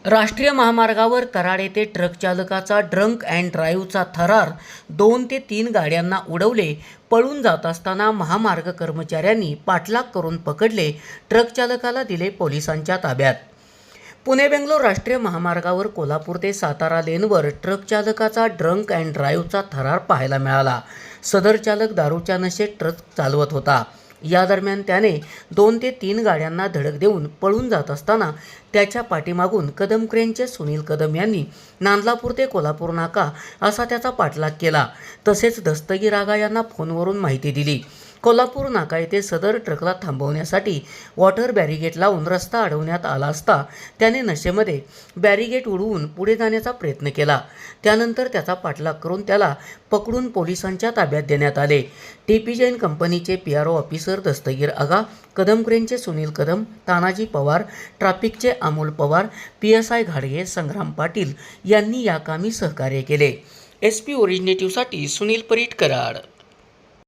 राष्ट्रीय महामार्गावर कराड येथे ट्रक चालकाचा ड्रंक अँड ड्राईव्हचा थरार 2 ते 3 गाड्यांना उडवले. पळून जात असताना महामार्ग कर्मचाऱ्यांनी पाठलाग करून पकडले. ट्रक चालकाला दिले पोलिसांच्या ताब्यात. पुणे बेंगलोर राष्ट्रीय महामार्गावर कोल्हापूर ते सातारा लेनवर ट्रक चालकाचा ड्रंक अँड ड्राईव्हचा थरार पाहायला मिळाला. सदर चालक दारूच्या नशेत ट्रक चालवत होता. या दरम्यान त्याने 2 ते 3 गाड्यांना धडक देऊन पळून जात असताना त्याच्या पाठीमागून कदम क्रेनचे सुनील कदम यांनी नांदलापूर ते कोल्हापूर नाका असा त्याचा पाठलाग केला. तसेच दस्तगीर आगा यांना फोनवरून माहिती दिली. कोल्हापूर नाका येथे सदर ट्रकला थांबवण्यासाठी वॉटर बॅरिगेट लावून रस्ता अडवण्यात आला असता त्याने नशेमध्ये बॅरिगेट उडवून पुढे जाण्याचा प्रयत्न केला. त्यानंतर त्याचा पाठलाग करून त्याला पकडून पोलिसांच्या ताब्यात देण्यात आले. टीपी जैन कंपनीचे PRO ऑफिसर दस्तगीर आगा, कदम क्रेनचे सुनील कदम, तानाजी पवार, ट्रॅफिकचे अमोल पवार, PSI घाडगे, संग्राम पाटील यांनी या कामी सहकार्य केले. SP ओरिजिनेटिव्हसाठी सुनील परीट, कराड.